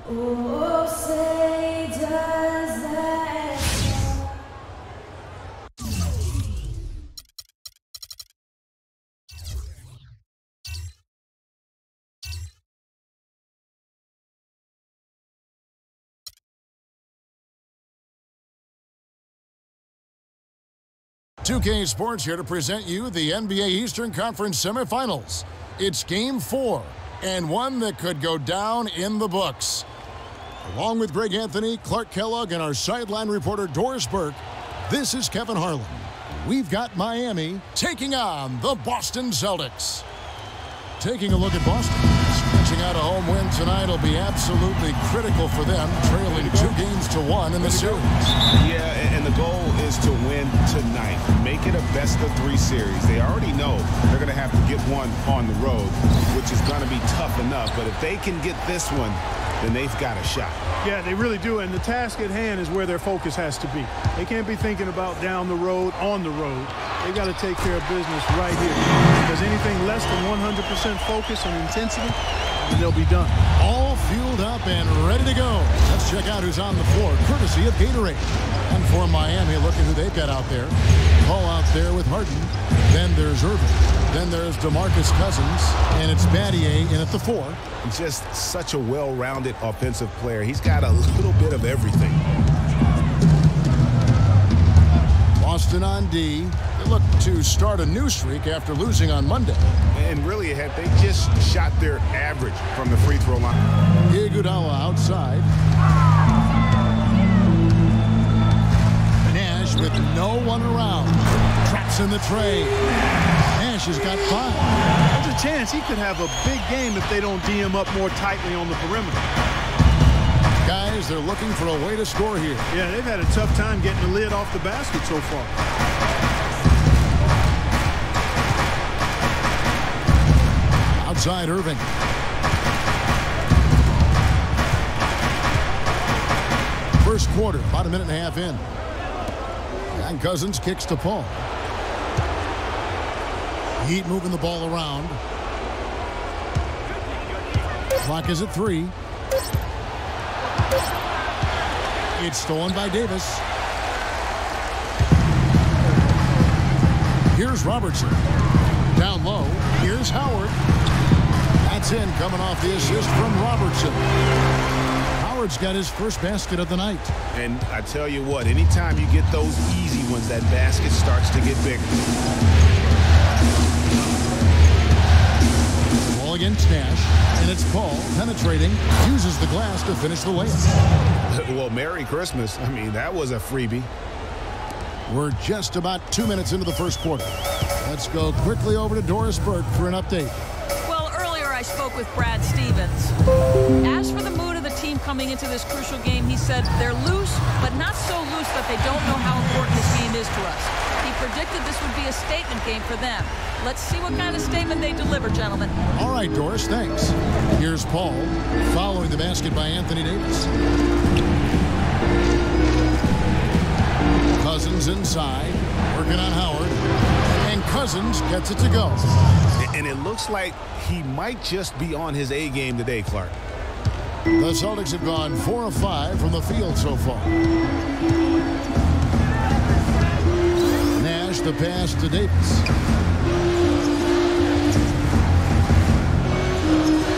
Oh, say does that sound? $2K Sports here to present you the NBA Eastern Conference semifinals. It's Game 4, and one that could go down in the books. Along with Greg Anthony, Clark Kellogg, and our sideline reporter Doris Burke, this is Kevin Harlan. We've got Miami taking on the Boston Celtics. Taking a look at Boston. Scratching out a home win tonight will be absolutely critical for them, trailing 2-1 in the series. Yeah, and the goal is to win tonight. Make it a best-of-3 series. They already know they're going to have to get one on the road, which is going to be tough enough. But if they can get this one, then they've got a shot. Yeah, they really do, and the task at hand is where their focus has to be. They can't be thinking about down the road, on the road. They got to take care of business right here. Because anything less than 100% focus and intensity, and they'll be done. All fueled up and ready to go. Let's check out who's on the floor, courtesy of Gatorade. And for Miami, look at who they've got out there. Paul out there with Harden. Then there's Irving. Then there's DeMarcus Cousins. And it's Battier in at the 4. Just such a well-rounded offensive player. He's got a little bit of everything. Boston on D. They look to start a new streak after losing on Monday. And really, had they just shot their average from the free throw line. Iguodala outside. Nash with no one around. Traps in the tray. Nash has got 5. There's a chance he could have a big game if they don't D him up more tightly on the perimeter. Guys, they're looking for a way to score here. Yeah, they've had a tough time getting the lid off the basket so far. Outside Irving. First quarter, about a minute and a half in. And Cousins kicks to Paul. Heat moving the ball around. Clock is at 3. It's stolen by Davis. Here's Robertson. Down low. Here's Howard. That's in, coming off the assist from Robertson. Howard's got his first basket of the night. And I tell you what, anytime you get those easy ones, that basket starts to get bigger. Ball against Nash, and it's Paul penetrating, uses the glass to finish the layup. Well, Merry Christmas. I mean, that was a freebie. We're just about 2 minutes into the first quarter. Let's go quickly over to Doris Burke for an update. Well, earlier I spoke with Brad Stevens. As for the mood of the team coming into this crucial game, he said they're loose, but not so loose that they don't know how important this game is to us. He predicted this would be a statement game for them. Let's see what kind of statement they deliver, gentlemen. All right, Doris, thanks. Here's Paul, following the basket by Anthony Davis. Cousins inside, working on Howard, and Cousins gets it to go. And it looks like he might just be on his A game today, Clark. The Celtics have gone 4 of 5 from the field so far. Nash the pass to Davis.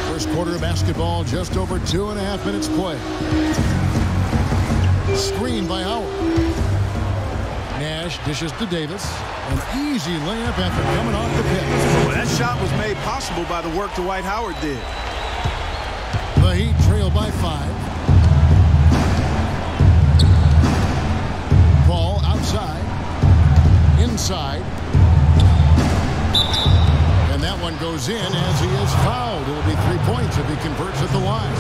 First quarter of basketball, just over 2.5 minutes play. Screen by Howard. Nash dishes to Davis. An easy layup after coming off the pick. Well, that shot was made possible by the work Dwight Howard did. The Heat trail by 5. Paul outside. Inside. And that one goes in as he is fouled. It'll be 3 points if he converts at the line.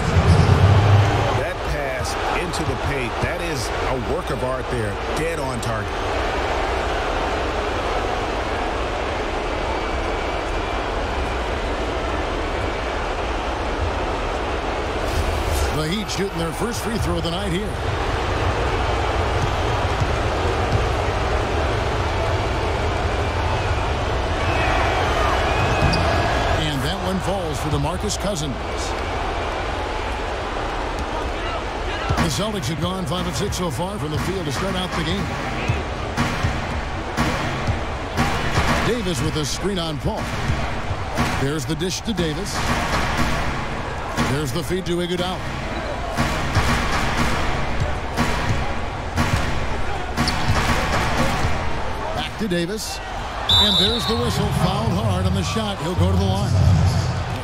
That pass into the paint, that is a work of art there. Dead on target. The Heat shooting their first free throw of the night here. And that one falls for DeMarcus Cousins. The Celtics have gone 5 of 6 so far from the field to start out the game. Davis with a screen on Paul. There's the dish to Davis. There's the feed to Iguodala. Back to Davis. And there's the whistle. Fouled hard on the shot. He'll go to the line.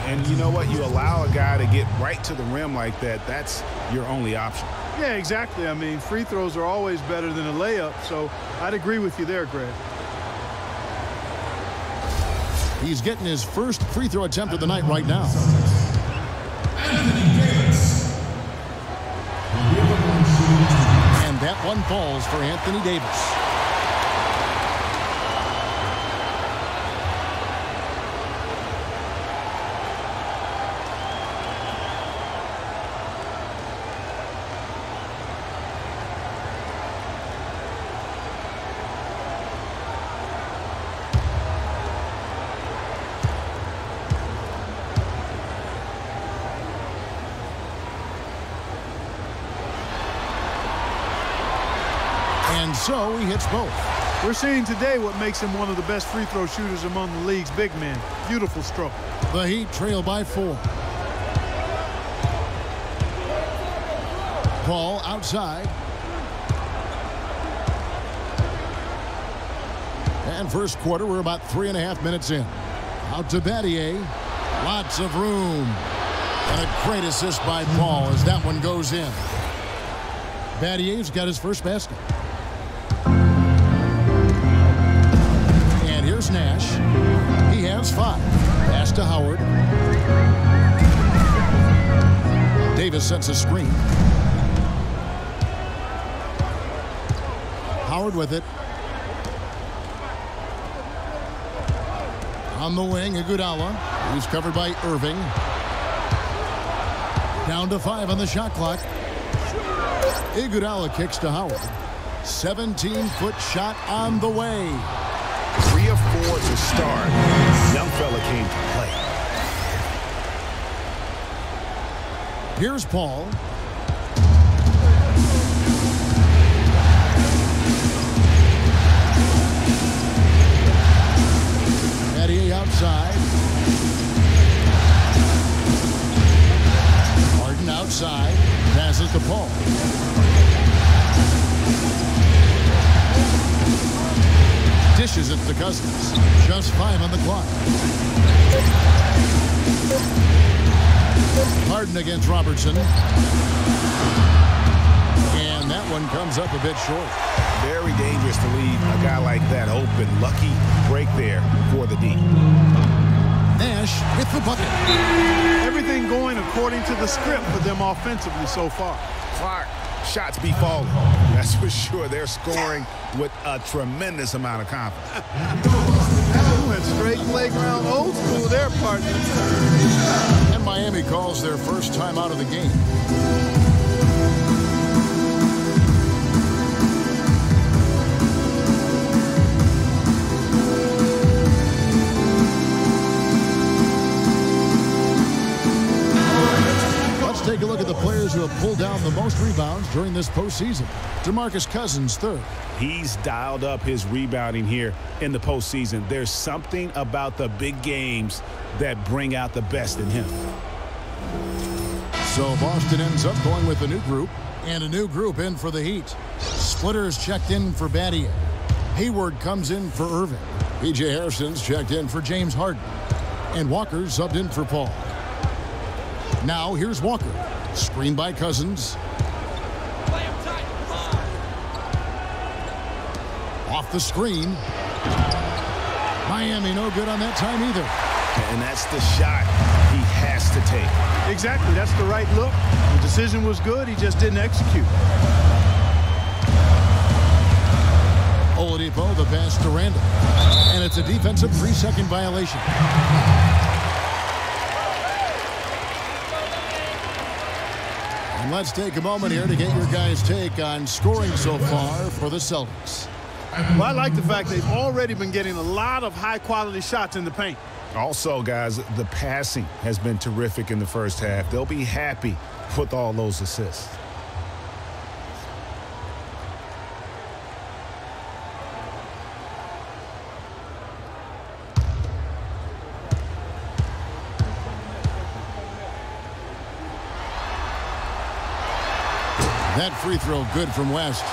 And you know what? You allow a guy to get right to the rim like that. That's your only option. Yeah, exactly. I mean, free throws are always better than a layup, so I'd agree with you there, Greg. He's getting his first free throw attempt of the night right now. And that one falls for Anthony Davis. And so he hits both. We're seeing today what makes him one of the best free throw shooters among the league's big men. Beautiful stroke. The Heat trail by 4. Paul outside. And first quarter, we're about 3.5 minutes in. Out to Battier. Lots of room. And a great assist by Paul as that one goes in. Battier's got his first basket. And here's Nash. He has 5. Pass to Howard. Davis sets a screen. Howard with it. On the wing, Iguodala. He's covered by Irving. Down to 5 on the shot clock. Iguodala kicks to Howard. 17-foot shot on the way. 3 of 4 to start. Young fella came to play. Here's Paul. Battier outside. Harden outside. Passes to Paul. Dishes it to Cousins. Just 5 on the clock. Harden against Robertson. And that one comes up a bit short. Very dangerous to leave a guy like that open. Lucky break there for the D. Nash with the bucket. Everything going according to the script for them offensively so far. Clark, shots be falling. That's for sure. They're scoring with a tremendous amount of confidence. Went straight playground old school there, partner. And Miami calls their first time out of the game. Take a look at the players who have pulled down the most rebounds during this postseason. DeMarcus Cousins, 3rd. He's dialed up his rebounding here in the postseason. There's something about the big games that bring out the best in him. So Boston ends up going with a new group, and a new group in for the Heat. Splitters checked in for Battier. Hayward comes in for Irving. P.J. Harrison's checked in for James Harden. And Walker's subbed in for Paul. Now here's Walker. Screened by Cousins. Off the screen. Miami no good on that time either. And that's the shot he has to take. Exactly. That's the right look. The decision was good. He just didn't execute. Oladipo, the pass to Randall. And it's a defensive 3-second violation. And let's take a moment here to get your guys' take on scoring so far for the Celtics. Well, I like the fact they've already been getting a lot of high-quality shots in the paint. Also, guys, the passing has been terrific in the first half. They'll be happy with all those assists. That free throw good from West.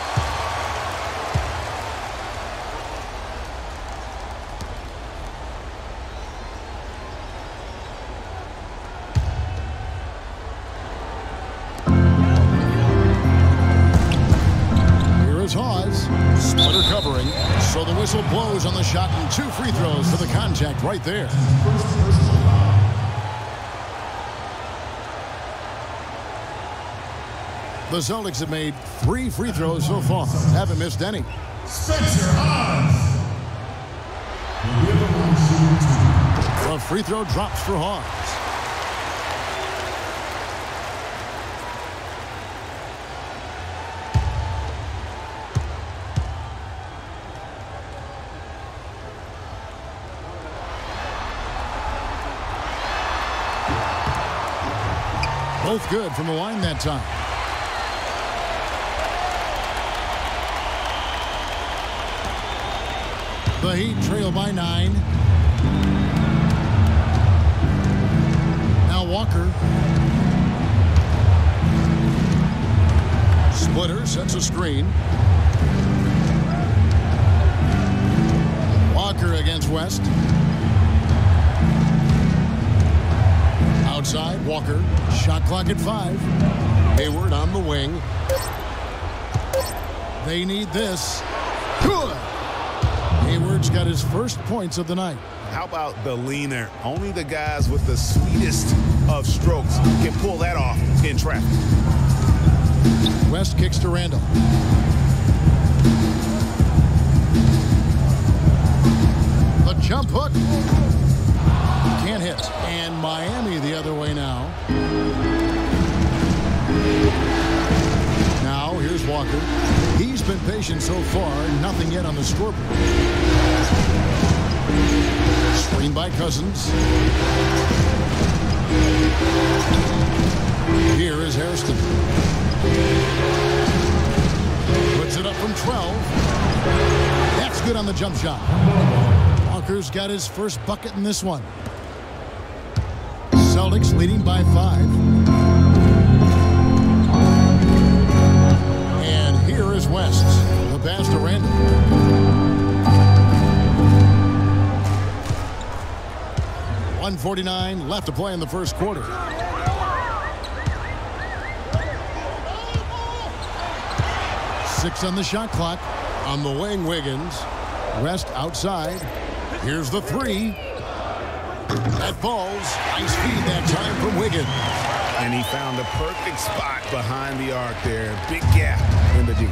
Splitter covering, so the whistle blows on the shot and 2 free throws for the contact right there. The Celtics have made 3 free throws so far, haven't missed any. The free throw drops for Hawes. Both good from the line that time. The Heat trail by 9. Now Walker. Splitter sets a screen. Walker against West. Outside, Walker. Shot clock at 5. Hayward on the wing. They need this. Good. Hayward's got his first points of the night. How about the leaner? Only the guys with the sweetest of strokes can pull that off in traffic. West kicks to Randall. The jump hook. Can't hit. And Miami the other way now. Now here's Walker. He's been patient so far. Nothing yet on the scoreboard. Screen by Cousins. Here is Hairston. Puts it up from 12. That's good on the jump shot. Walker's got his first bucket in this one. Celtics leading by 5. And here is West. The pass to Randall. .149 left to play in the first quarter. Six on the shot clock. On the wing, Wiggins. West outside. Here's the 3. That falls. Nice feed that time from Wiggins. And he found the perfect spot behind the arc there. Big gap in the D.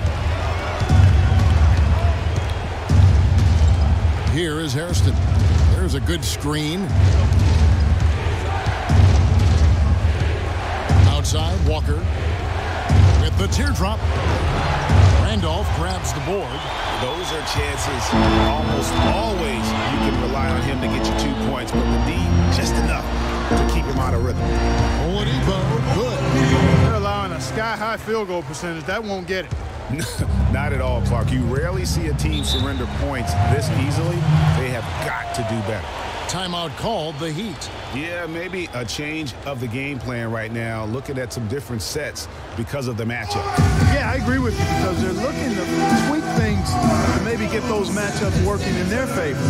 Here is Hairston. There's a good screen. Outside, Walker. With the teardrop. Randolph grabs the board. Those are chances almost always you can rely on him to get you 2 points, but the D, just enough to keep him out of rhythm. Oladipo, good. They're allowing a sky-high field goal percentage. That won't get it. Not at all, Clark. You rarely see a team surrender points this easily. They have got to do better. Timeout called, the Heat. Yeah, maybe a change of the game plan right now, looking at some different sets because of the matchup. Yeah, I agree with you because they're looking to tweak things to maybe get those matchups working in their favor.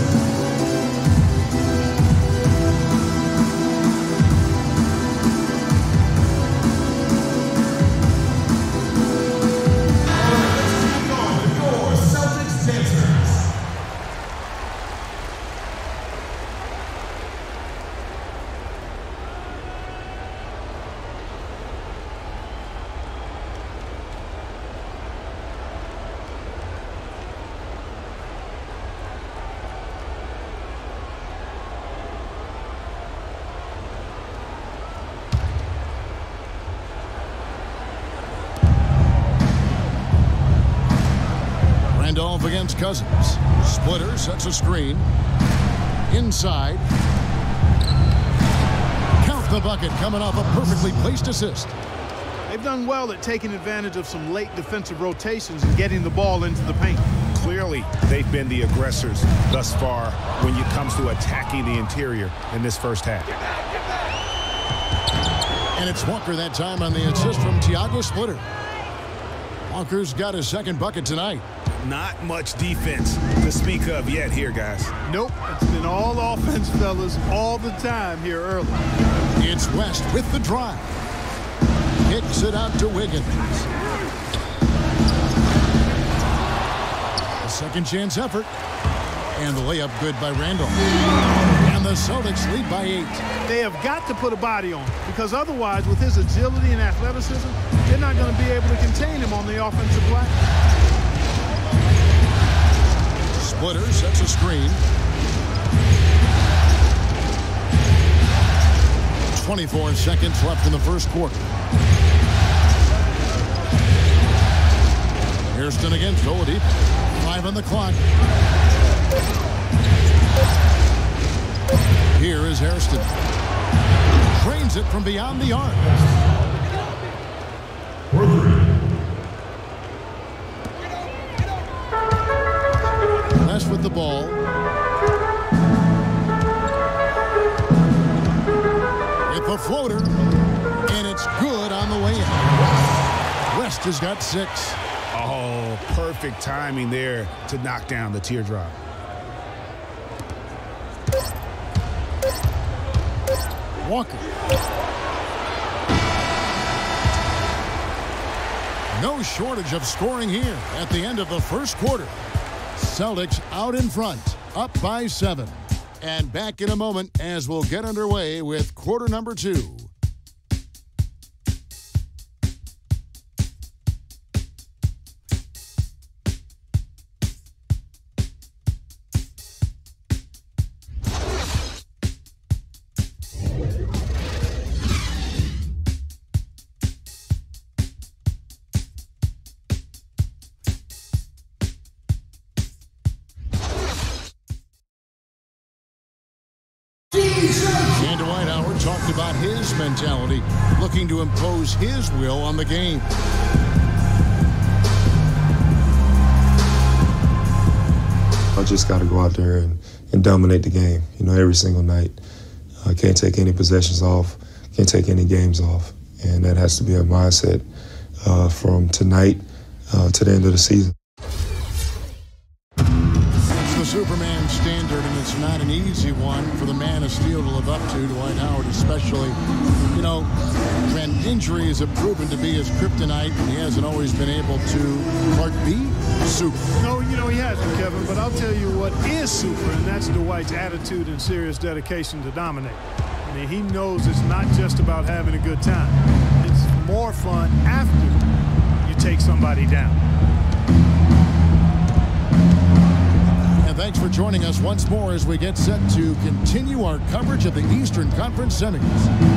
Randolph against Cousins. Splitter sets a screen. Inside. Count the bucket coming off a perfectly placed assist. They've done well at taking advantage of some late defensive rotations and getting the ball into the paint. Clearly, they've been the aggressors thus far when it comes to attacking the interior in this first half. And it's Walker that time on the assist from Thiago Splitter. Walker's got his second bucket tonight. Not much defense to speak of yet here, guys. Nope. It's been all offense, fellas, all the time here early. It's West with the drive. Kicks it out to Wiggins. A second chance effort. And the layup good by Randall. And the Celtics lead by 8. They have got to put a body on him, because otherwise, with his agility and athleticism, they're not going to be able to contain him on the offensive glass. Splitter sets a screen. 24 seconds left in the first quarter. Hairston against Oladipo. 5 on the clock. Here is Hairston. Drains it from beyond the arc. West with the ball. With the floater. And it's good on the way in. West has got 6. Oh, perfect timing there to knock down the teardrop. Walker. No shortage of scoring here at the end of the first quarter. Celtics out in front, up by 7. And back in a moment as we'll get underway with quarter number 2. And Dwight Howard talked about his mentality, looking to impose his will on the game. I just got to go out there and dominate the game, every single night. I can't take any possessions off, can't take any games off. And that has to be a mindset from tonight to the end of the season. It's the Superman standard, and it's not an easy one for the man of steel to live up to, Dwight Howard especially. When injuries have proven to be his kryptonite, he hasn't always been able to, part B, super. No, he hasn't, Kevin, but I'll tell you what is super, and that's Dwight's attitude and serious dedication to dominate. I mean, he knows it's not just about having a good time. It's more fun after you take somebody down. And thanks for joining us once more as we get set to continue our coverage of the Eastern Conference semis.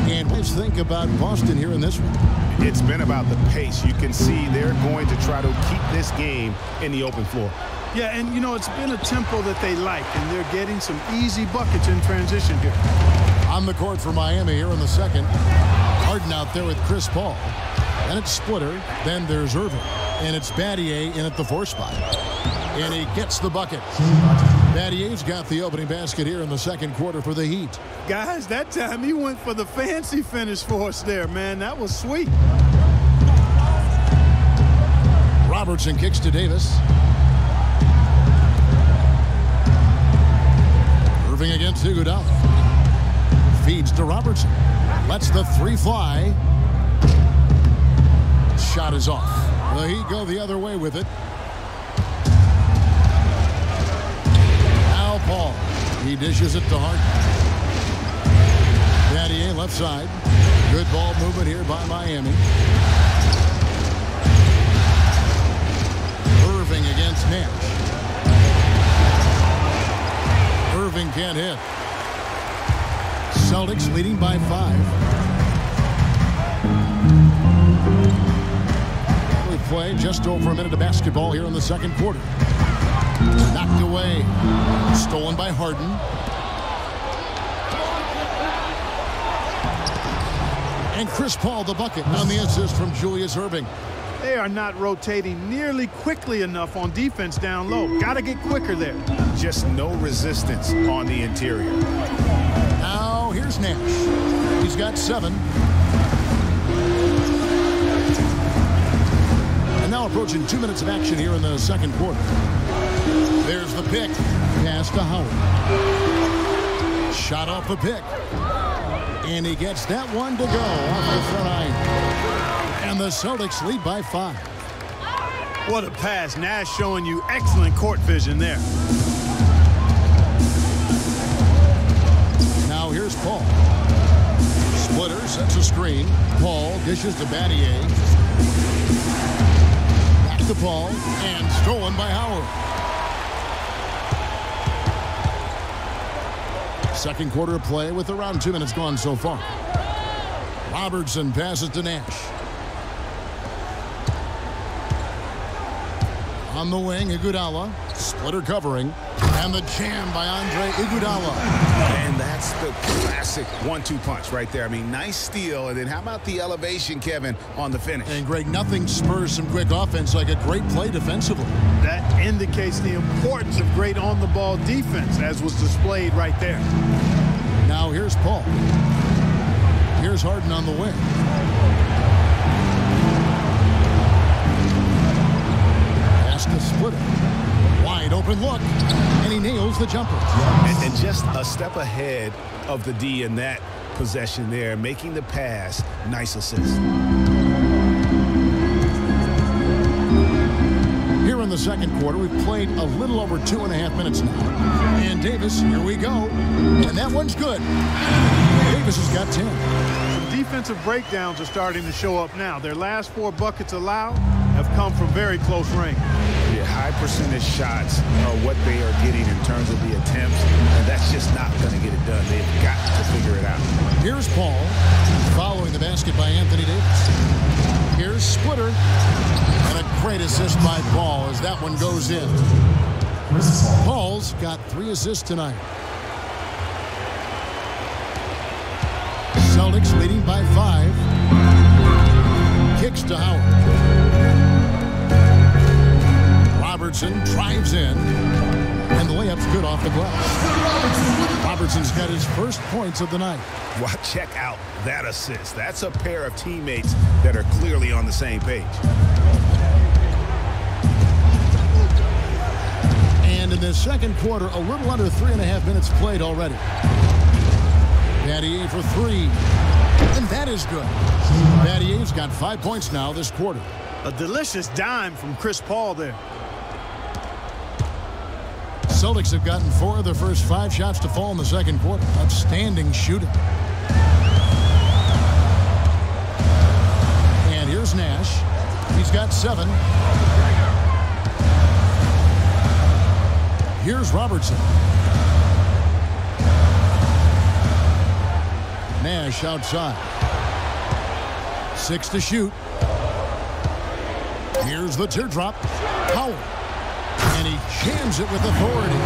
And let's think about Boston here in this one. It's been about the pace. You can see they're going to try to keep this game in the open floor. Yeah, and it's been a tempo that they like, and they're getting some easy buckets in transition here. On the court for Miami here in the second. Harden out there with Chris Paul. Then it's Splitter. Then there's Irving. And it's Battier in at the 4 spot. And he gets the bucket. Battier's got the opening basket here in the second quarter for the Heat. Guys, that time he went for the fancy finish for us there, man. That was sweet. Robertson kicks to Davis. Irving against Iguodala. Feeds to Robertson. Lets the 3 fly. Shot is off. The Heat go the other way with it. Now Paul. He dishes it to Harden. Battier left side. Good ball movement here by Miami. Irving against Nash. Irving can't hit. Celtics leading by 5. We play just over a minute of basketball here in the second quarter. Knocked away. Stolen by Harden. And Chris Paul the bucket on the assist from Julius Irving. They are not rotating nearly quickly enough on defense down low. Got to get quicker there. Just no resistance on the interior. Now here's Nash. He's got 7. And now approaching 2 minutes of action here in the second quarter. There's the pick. Pass to Howard. Shot off the pick. And he gets that one to go off the front iron. And the Celtics lead by 5. What a pass. Nash showing you excellent court vision there. Now here's Paul. Splitter sets a screen. Paul dishes to Battier. Back to Paul. And stolen by Howard. Second quarter of play with around 2 minutes gone so far. Robertson passes to Nash. On the wing, Iguodala. Splitter covering. And the jam by Andre Iguodala. And that's the classic 1-2 punch right there. I mean, nice steal. And then how about the elevation, Kevin, on the finish? And, Greg, nothing spurs some quick offense like a great play defensively. That indicates the importance of great on-the-ball defense, as was displayed right there. Now here's Paul. Here's Harden on the wing. Pass to Splitter. Wide open look. And he nails the jumper. And just a step ahead of the D in that possession there, making the pass. Nice assist. Here in the second quarter, we've played a little over 2.5 minutes now. And Davis, here we go. And that one's good. Davis has got 10. Some defensive breakdowns are starting to show up now. Their last 4 buckets allowed have come from very close range. Yeah, high percentage shots are what they are getting in terms of the attempts, and that's just not going to get it done. They've got to figure it out. Here's Paul, following the basket by Anthony Davis. Here's Splitter, and a great assist by Paul as that one goes in. Paul's got 3 assists tonight. Celtics leading by 5. Kicks to Howard. Robertson drives in, and the layup's good off the glass. Robertson's got his first points of the night. Well, check out that assist. That's a pair of teammates that are clearly on the same page. And in the second quarter, a little under 3.5 minutes played already. Battier for 3. And that is good. Battier's got 5 points now this quarter. A delicious dime from Chris Paul there. Celtics have gotten 4 of their first 5 shots to fall in the second quarter. Outstanding shooting. And here's Nash. He's got 7. Here's Robertson. Nash outside. 6 to shoot. Here's the teardrop. Howard. And he jams it with authority.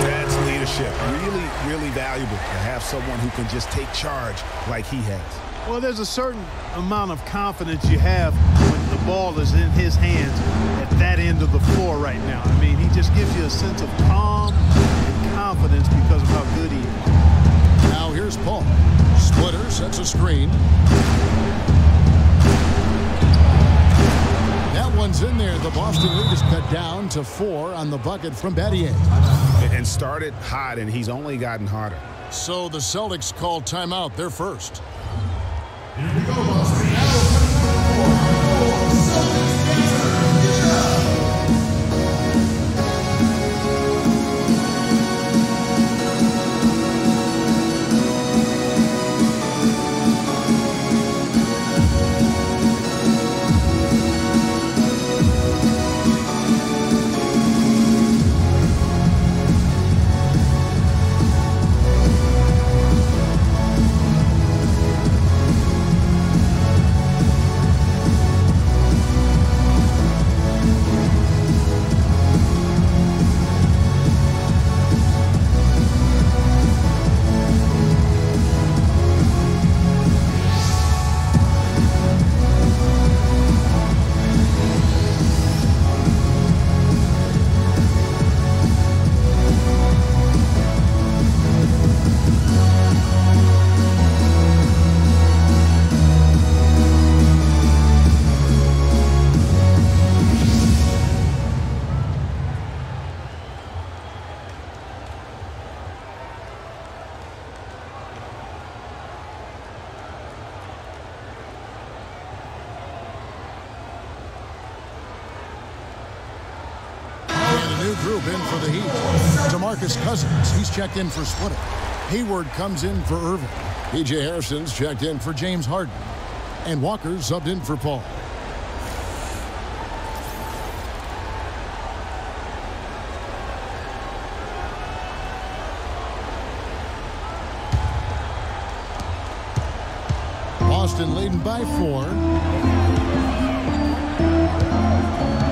That's leadership. Really, really valuable to have someone who can just take charge like he has. Well, there's a certain amount of confidence you have when the ball is in his hands at that end of the floor right now. I mean, he just gives you a sense of calm and confidence because of how good he is. Now here's Paul. Splitter sets a screen. That one's in there. The Boston lead is cut down to 4 on the bucket from Battier. And started hot, and he's only gotten hotter. So the Celtics call timeout, their first. Here we go, Boston. Now new group in for the Heat. DeMarcus Cousins, he's checked in for Splitter. Hayward comes in for Irving. P.J. Harrison's checked in for James Harden. And Walker's subbed in for Paul. Boston leading by 4.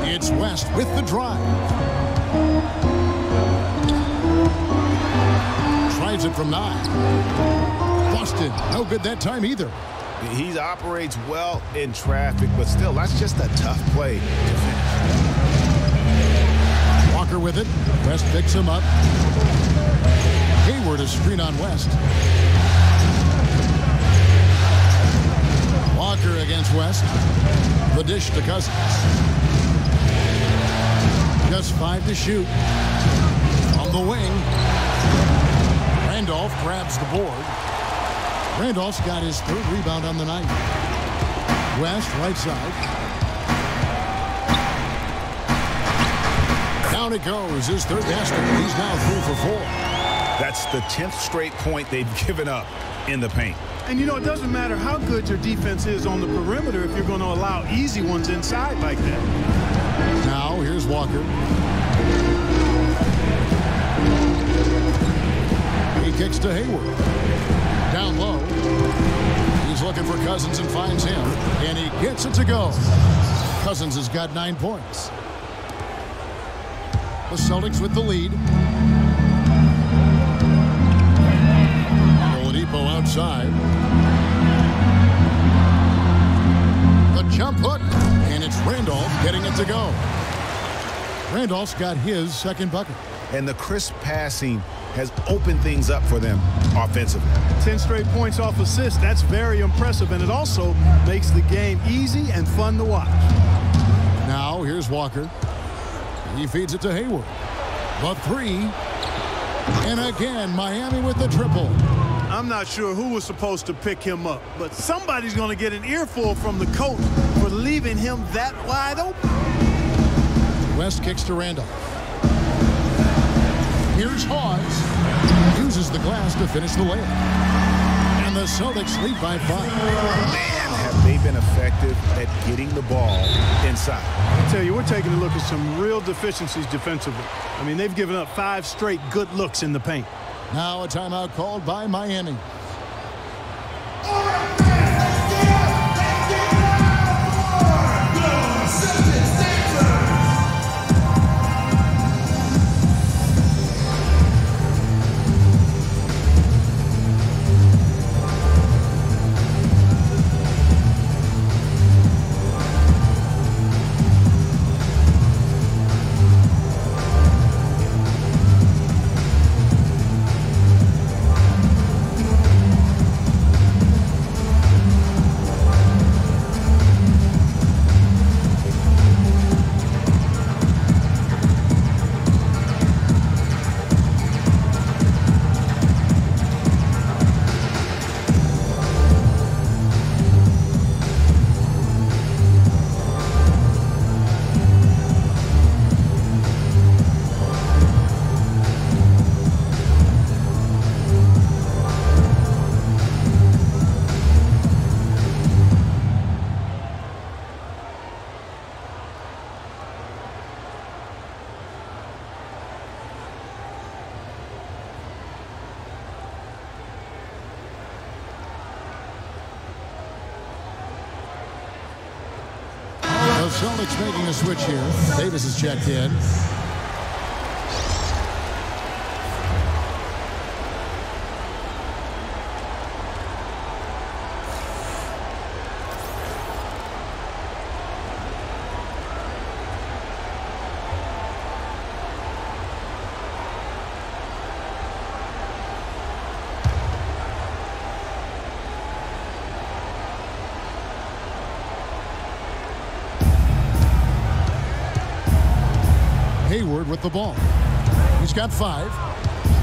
It's West with the drive. Tries it from 9. Boston, no good that time either. He operates well in traffic, but still, that's just a tough play to finish. Walker with it. West picks him up. Hayward a screen on West. Walker against West. The dish to Cousins. Just 5 to shoot. On the wing. Randolph grabs the board. Randolph's got his 3rd rebound on the night. West, right side. Down it goes. His 3rd basket. He's now 3 for 4. That's the 10th straight point they've given up in the paint. And, you know, it doesn't matter how good your defense is on the perimeter if you're going to allow easy ones inside like that. Now, here's Walker. He kicks to Hayward. Down low. He's looking for Cousins and finds him. And he gets it to go. Cousins has got 9 points. The Celtics with the lead. Oladipo outside. The jump hook. And it's Randolph getting it to go. Randolph's got his 2nd bucket. And the crisp passing has opened things up for them offensively. 10 straight points off assists. That's very impressive, and it also makes the game easy and fun to watch. Now, here's Walker. He feeds it to Hayward. The 3. And again, Miami with the triple. I'm not sure who was supposed to pick him up, but somebody's going to get an earful from the coach for leaving him that wide open. West kicks to Randolph. Here's Hawes. Uses the glass to finish the layup. And the Celtics lead by 5. Man, have they been effective at getting the ball inside. I tell you, we're taking a look at some real deficiencies defensively. I mean, they've given up 5 straight good looks in the paint. Now a timeout called by Miami. The Celtics making a switch here. Davis is checked in. Hayward with the ball. He's got 5.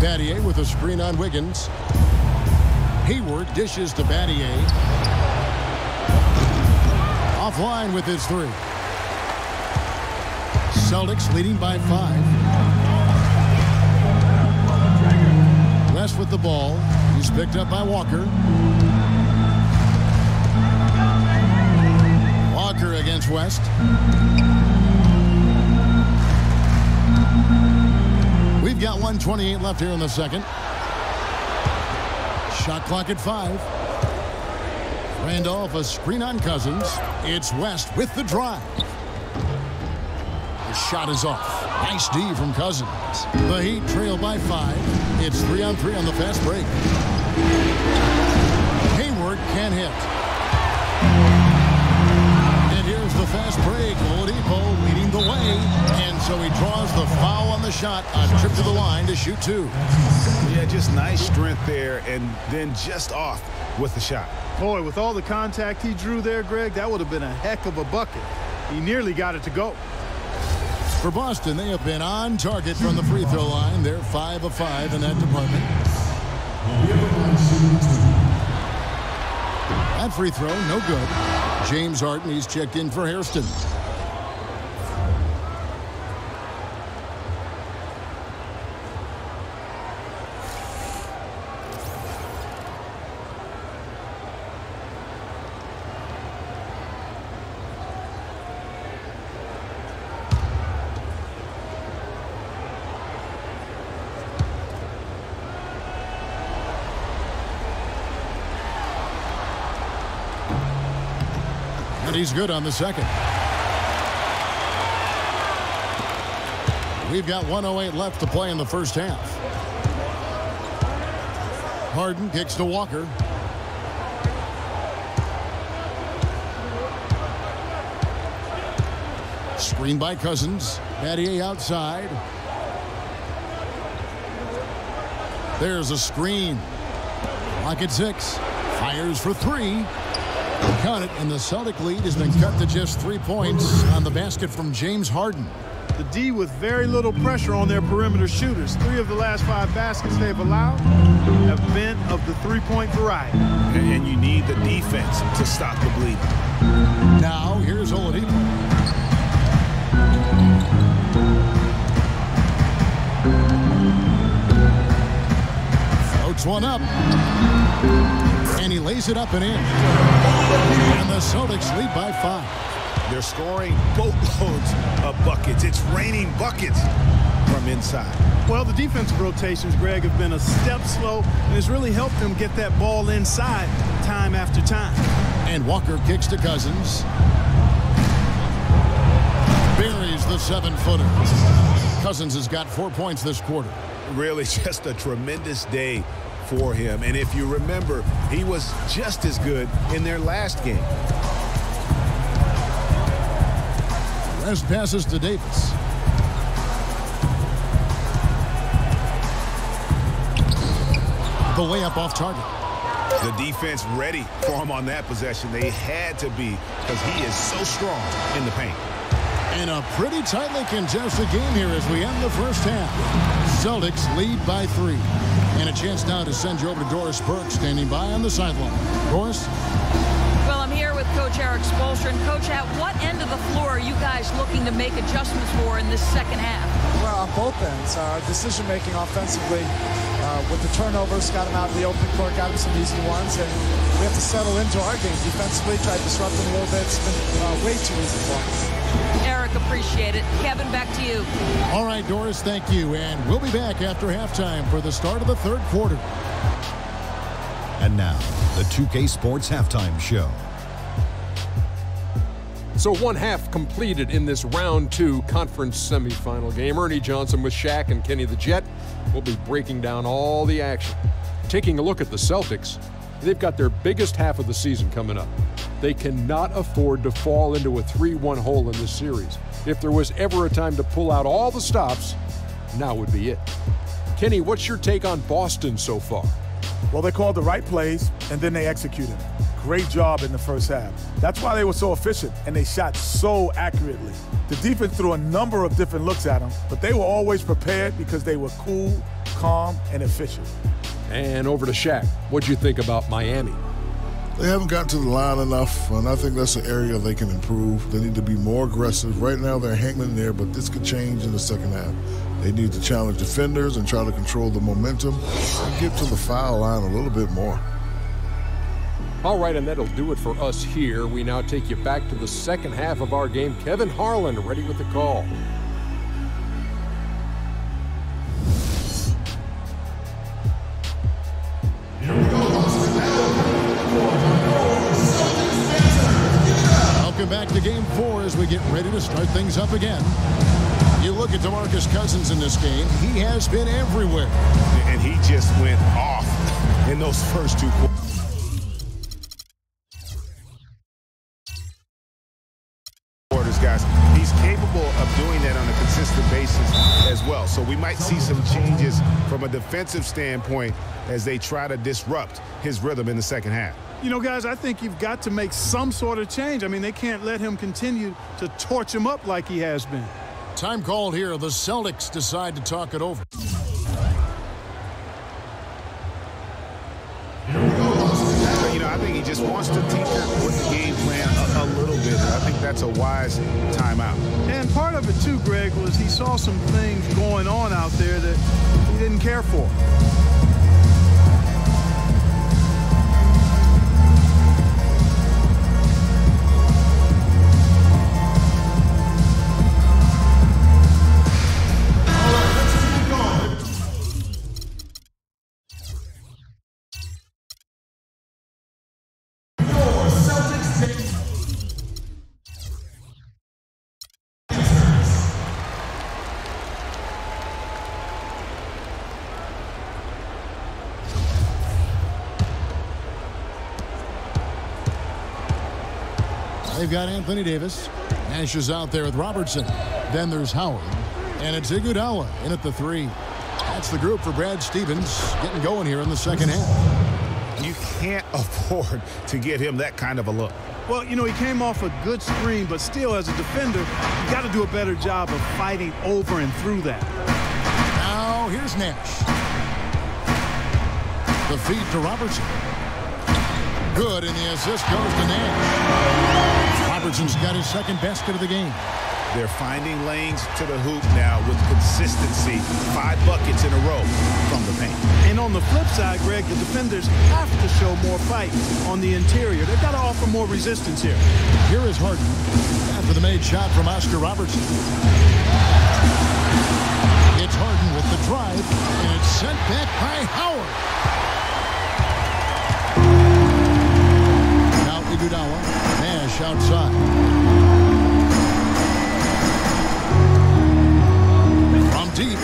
Battier with a screen on Wiggins. Hayward dishes to Battier. Offline with his 3. Celtics leading by 5. West with the ball. He's picked up by Walker. Walker against West. We've got 1:28 left here in the second. Shot clock at 5. Randolph, a screen on Cousins. It's West with the drive. The shot is off. Nice D from Cousins. The Heat trail by 5. It's 3-on-3 on the fast break. Hayward can hit. And here's the fast break. Oladipo leading the way. And so he draws the foul on the shot. A trip to the line to shoot 2. Yeah, just nice strength there, and then just off with the shot. Boy, with all the contact he drew there, Greg, that would have been a heck of a bucket. He nearly got it to go. For Boston, they have been on target from the free throw line. They're 5 of 5 in that department. That free throw, no good. James Harden, he's checked in for Hairston. And he's good on the second. We've got 1:08 left to play in the first half. Harden kicks to Walker. Screen by Cousins. Battier outside. There's a screen. Clock at 6. Fires for 3. Cut it, and the Celtic lead has been cut to just 3 points on the basket from James Harden. The D with very little pressure on their perimeter shooters. 3 of the last 5 baskets they've allowed have been of the three-point variety. And you need the defense to stop the bleeding. Now, here's Oladipo. Floats one up. And he lays it up and in. And the Celtics lead by 5. They're scoring boatloads of buckets. It's raining buckets from inside. Well, the defensive rotations, Greg, have been a step slow, and it's really helped them get that ball inside time after time. And Walker kicks to Cousins. Buries the 7-footer. Cousins has got 4 points this quarter. Really just a tremendous day for him. And if you remember, he was just as good in their last game. West passes to Davis. The layup off target. The defense ready for him on that possession. They had to be, because he is so strong in the paint. And a pretty tightly contested game here as we end the first half. Celtics lead by 3. And a chance now to send you over to Doris Burke, standing by on the sideline. Doris? Well, I'm here with Coach Eric Spoelstra. And Coach, at what end of the floor are you guys looking to make adjustments for in this second half? Well, on both ends. Decision-making offensively with the turnovers, got him out in the open court, got him some easy ones, and we have to settle into our game. Defensively, try to disrupt him a little bit. It's been way too easy for us. Eric, appreciate it. Kevin, back to you. All right, Doris, thank you. And we'll be back after halftime for the start of the third quarter. And now, the 2K Sports Halftime Show. So one half completed in this round 2 conference semifinal game. Ernie Johnson with Shaq and Kenny the Jet will be breaking down all the action. Taking a look at the Celtics, they've got their biggest half of the season coming up. They cannot afford to fall into a 3-1 hole in this series. If there was ever a time to pull out all the stops, now would be it. Kenny, what's your take on Boston so far? Well, they called the right plays, and then they executed. Great job in the first half. That's why they were so efficient, and they shot so accurately. The defense threw a number of different looks at them, but they were always prepared because they were cool, calm, and efficient. And over to Shaq. What'd you think about Miami? They haven't gotten to the line enough, and I think that's an area they can improve. They need to be more aggressive. Right now they're hanging there, but this could change in the second half. They need to challenge defenders and try to control the momentum and get to the foul line a little bit more. All right, and that'll do it for us here. We now take you back to the second half of our game. Kevin Harlan ready with the call. Welcome back to Game 4 as we get ready to start things up again. You look at DeMarcus Cousins in this game, he has been everywhere. And he just went off in those first 2 quarters, guys. He's capable of doing that on a consistent basis as well. So we might see some changes from a defensive standpoint as they try to disrupt his rhythm in the second half. You know, guys, I think you've got to make some sort of change. I mean, they can't let him continue to torch him up like he has been. Time called here. The Celtics decide to talk it over. You know, I think he just wants to tinker with the game plan a little bit. I think that's a wise timeout. And part of it, too, Greg, was he saw some things going on out there that he didn't care for. They've got Anthony Davis. Nash is out there with Robertson. Then there's Howard. And it's Iguodala in at the 3. That's the group for Brad Stevens getting going here in the second half. You can't afford to get him that kind of a look. Well, you know, he came off a good screen, but still, as a defender, you got to do a better job of fighting over and through that. Now, here's Nash. The feed to Robertson. Good, and the assist goes to Nash. Robertson's got his second basket of the game. They're finding lanes to the hoop now with consistency. 5 buckets in a row from the paint. And on the flip side, Greg, the defenders have to show more fight on the interior. They've got to offer more resistance here. Here is Harden after the made shot from Oscar Robertson. It's Harden with the drive, and it's sent back by Howard. Now Iguodala, Nash outside. From deep.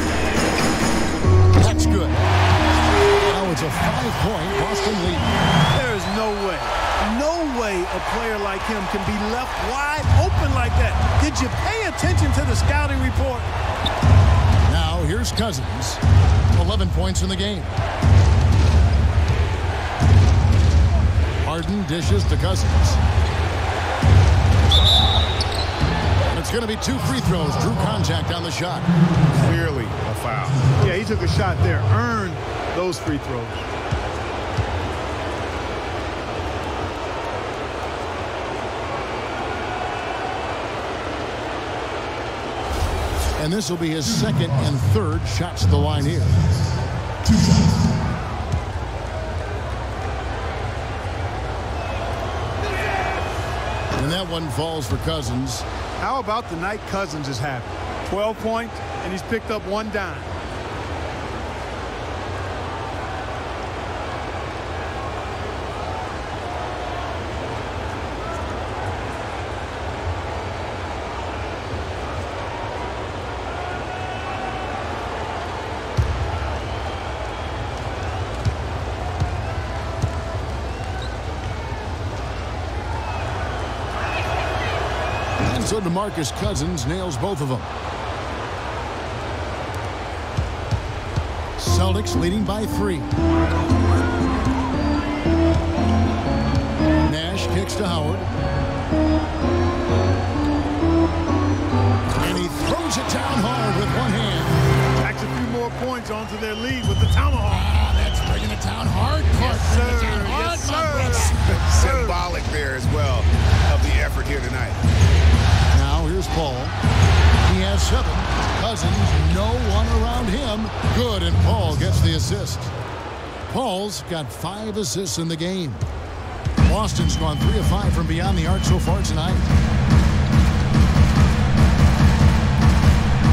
That's good. Now it's a 5-point Boston lead. There is no way a player like him can be left wide open like that. Did you pay attention to the scouting report? Now here's Cousins. 11 points in the game. Harden dishes to Cousins. And it's going to be 2 free throws. Drew contact on the shot. Clearly a foul. Yeah, he took a shot there. Earned those free throws. And this will be his second and third shots to the line here. 2 shots. And that one falls for Cousins. How about the night Cousins is having? 12 points, and he's picked up 1 dime. So DeMarcus Cousins nails both of them. Celtics leading by 3. Nash kicks to Howard. And he throws it down hard with one hand. Tacks a few more points onto their lead with the tomahawk. Ah, that's bringing it down hard. Yes, sir. Yes, sir. symbolic there as well of the effort here tonight. Now here's Paul. He has 7. Cousins, no one around him. Good, and Paul gets the assist. Paul's got 5 assists in the game. Boston's gone 3 of 5 from beyond the arc so far tonight.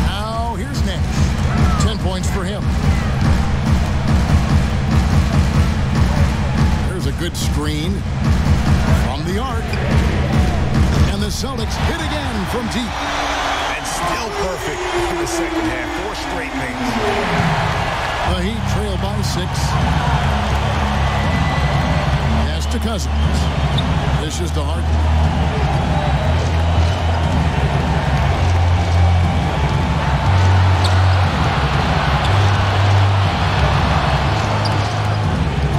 Now here's Nash. 10 points for him. There's a good screen from the arc. And the Celtics hit again from deep. And still perfect in the second half. 4 straight things. The Heat trail by 6. Pass to Cousins. This is to Harden.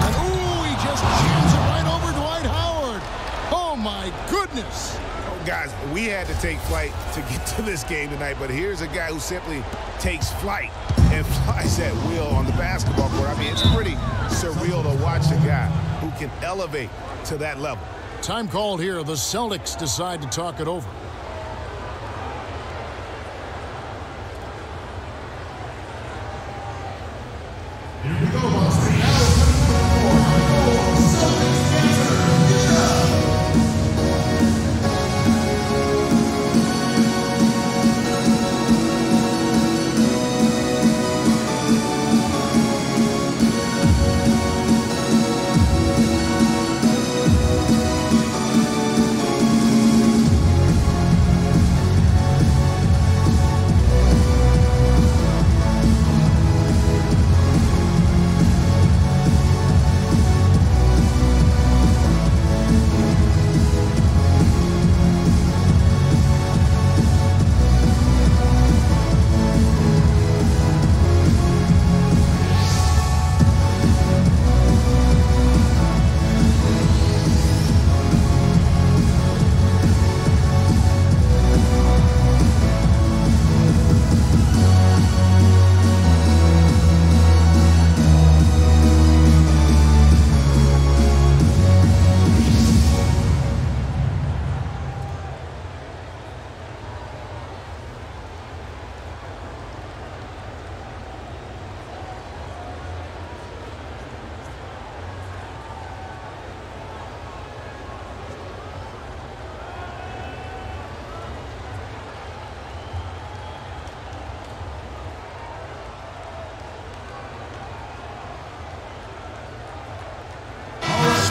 And he just jams it right over Dwight Howard. Oh my goodness. Guys, we had to take flight to get to this game tonight, but here's a guy who simply takes flight and flies at will on the basketball court. I mean, it's pretty surreal to watch a guy who can elevate to that level. Time called here. The Celtics decide to talk it over. Here we go, Boston.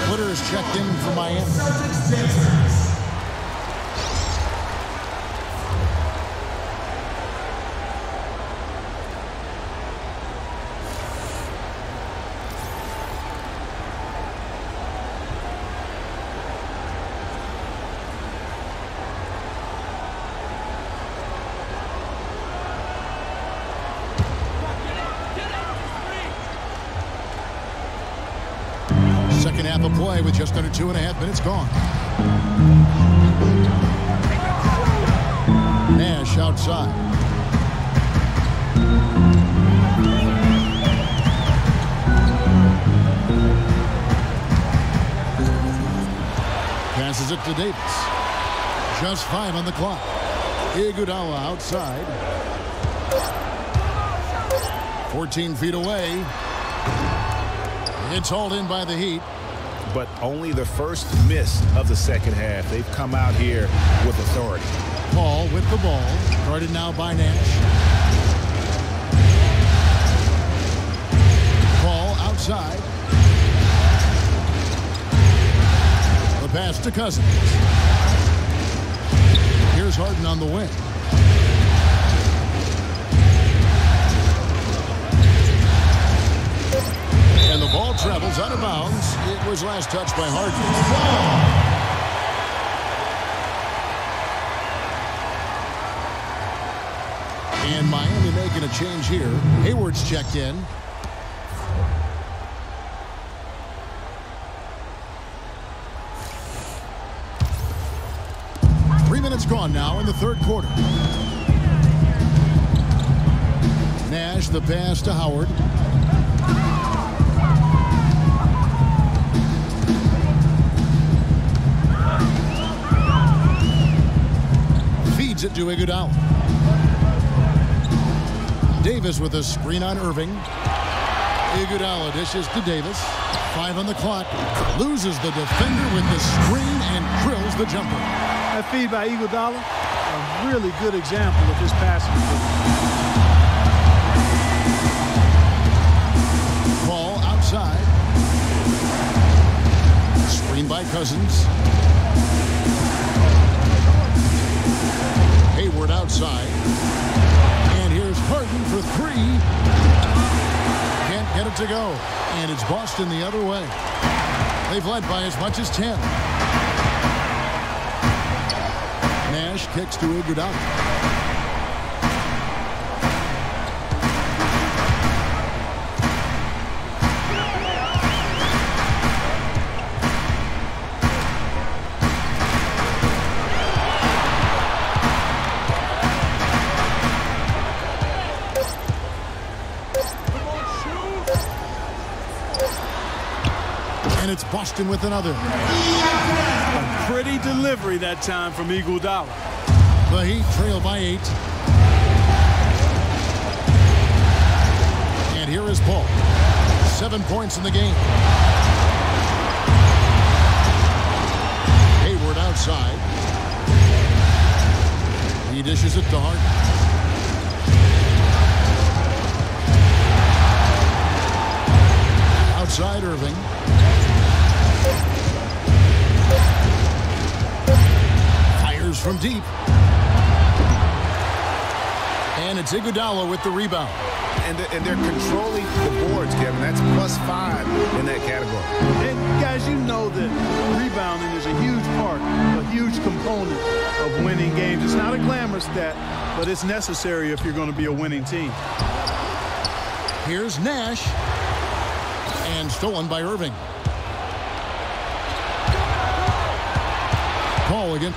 Splitters checked in for Miami. Second half of play with just under 2.5 minutes gone. Nash outside. Passes it to Davis. Just 5 on the clock. Iguodala outside. 14 feet away. It's hauled in by the Heat. But only the first miss of the second half. They've come out here with authority. Paul with the ball. Guarded now by Nash. Paul outside. The pass to Cousins. Here's Harden on the wing. And the ball travels out of bounds. It was last touched by Harden. And Miami making a change here. Hayward's checked in. Minutes gone now in the third quarter. Nash, the pass to Howard. Feeds it to Iguodala. Davis with a screen on Irving. Iguodala dishes to Davis. 5 on the clock. Loses the defender with the screen and drills the jumper. That feed by Iguodala, a really good example of his passing ability. Ball outside. Screen by Cousins. Hayward outside. And here's Harden for 3. Can't get it to go. And it's Boston the other way. They've led by as much as 10. Nash kicks to Iguodala. And it's Boston with another. A pretty delivery that time from Iguodala. The Heat trail by 8. And here is Paul. 7 points in the game. Hayward outside. He dishes it to Harden. Outside Irving. Fires from deep. And it's Iguodala with the rebound. And they're controlling the boards, Kevin. That's +5 in that category. And guys, you know that rebounding is a huge part, a huge component of winning games. It's not a glamour stat, but it's necessary if you're going to be a winning team. Here's Nash. And stolen by Irving. Paul again.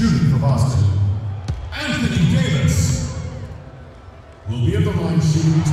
Shooting for Boston, Anthony Davis will be at the line shooting 2.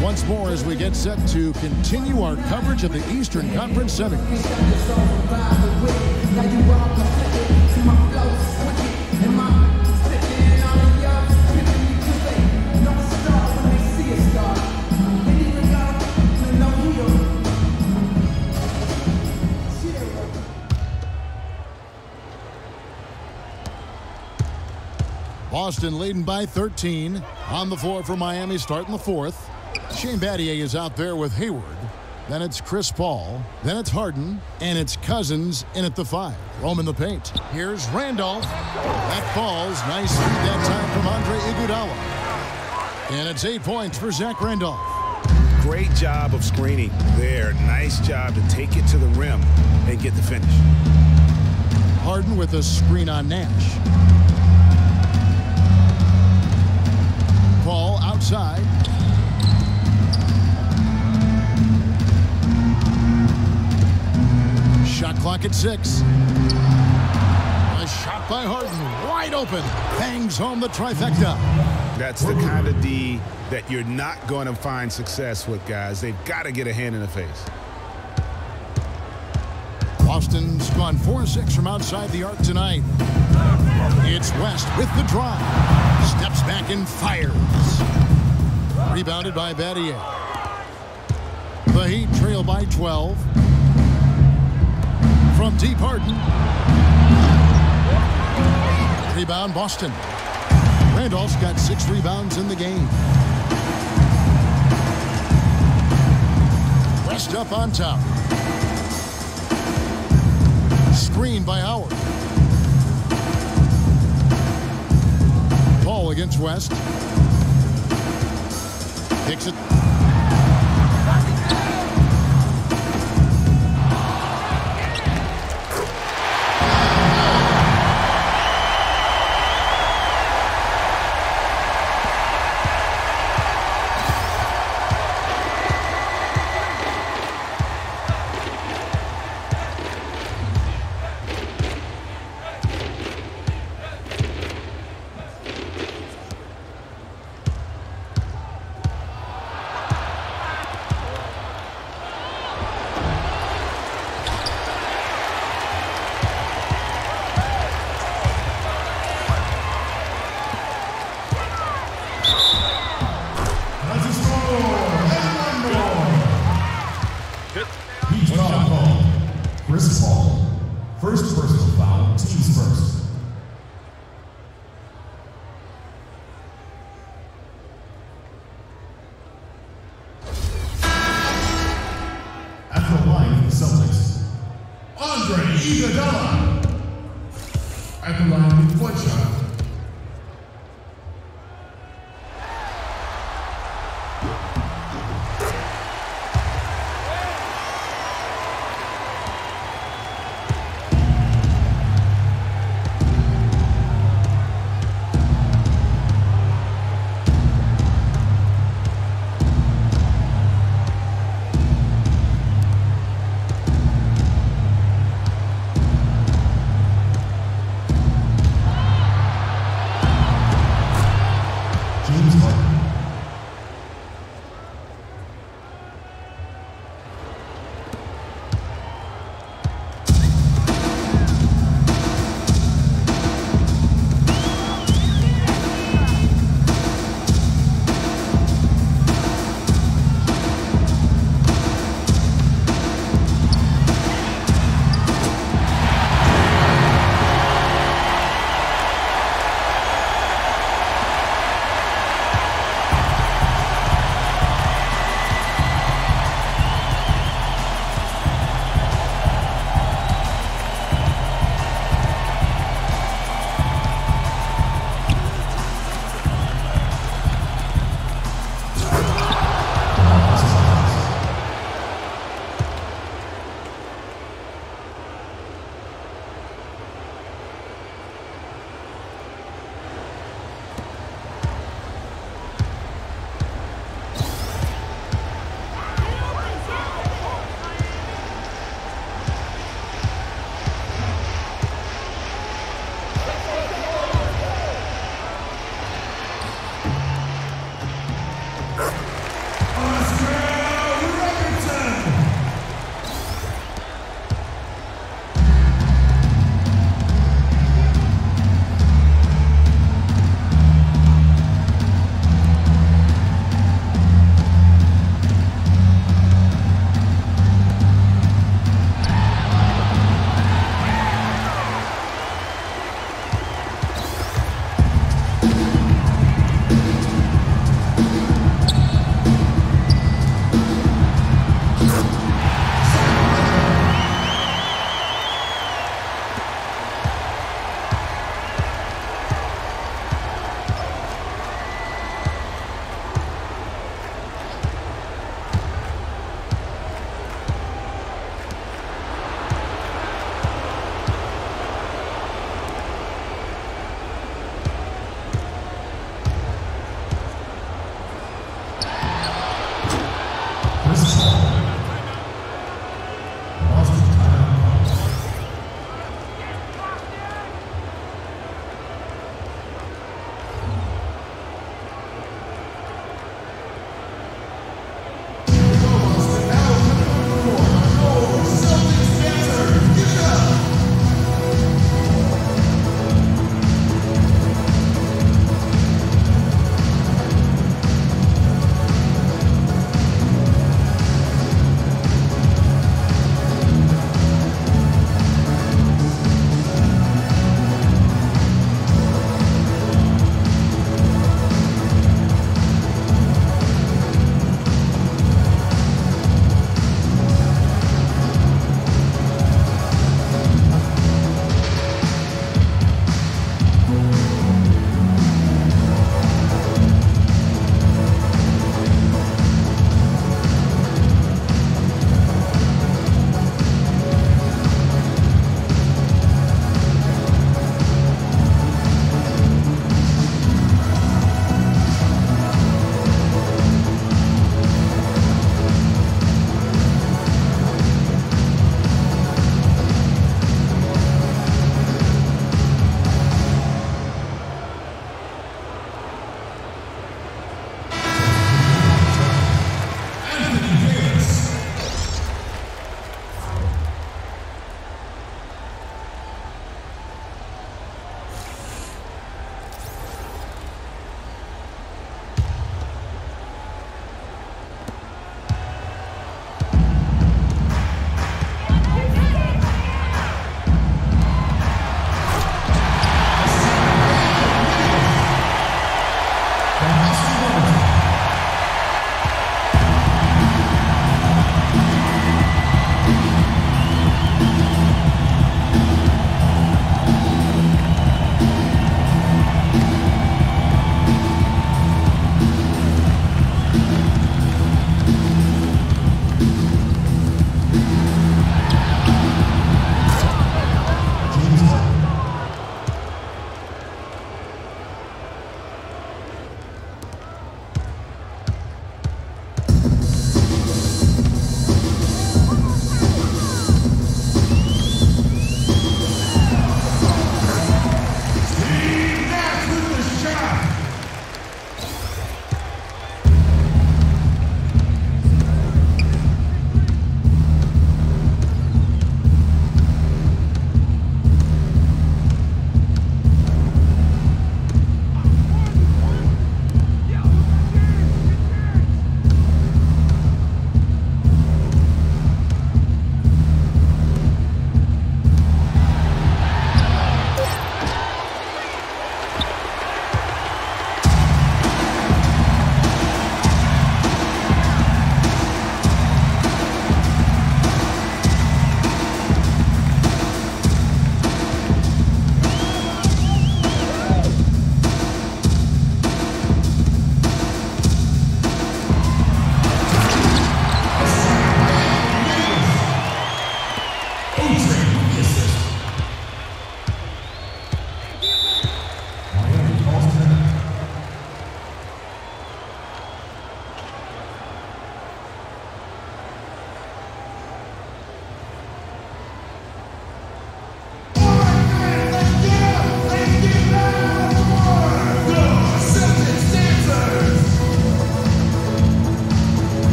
Once more as we get set to continue our coverage of the Eastern Conference Semis. Boston leading by 13 on the floor for Miami starting the fourth. Shane Battier is out there with Hayward. Then it's Chris Paul. Then it's Harden. And it's Cousins in at the 5. Rome in the paint. Here's Randolph. That falls. Nice feed that time from Andre Iguodala. And it's 8 points for Zach Randolph. Great job of screening there. Nice job to take it to the rim and get the finish. Harden with a screen on Nash. Paul outside. Shot clock at 6. A shot by Harden, wide open. Bangs home the trifecta. That's the kind of D that you're not going to find success with, guys. They've got to get a hand in the face. Boston's gone 4-6 from outside the arc tonight. It's West with the drive. Steps back and fires. Rebounded by Battier. The Heat trail by 12. From deep, Harden. Rebound, Boston. Randolph's got 6 rebounds in the game. West up on top. Screen by Howard. Paul against West. Kicks it. the line for the Celtics, Andre Iguodala. At the line with 1 shot.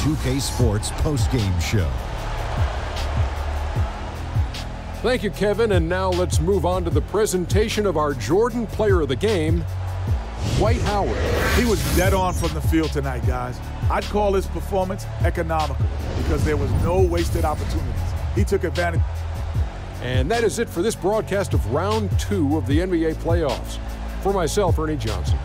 2K Sports postgame show. Thank you, Kevin. And now let's move on to the presentation of our Jordan Player of the Game, Dwight Howard. He was dead on from the field tonight, guys. I'd call his performance economical because there was no wasted opportunities. He took advantage. And that is it for this broadcast of Round 2 of the NBA playoffs. For myself, Ernie Johnson,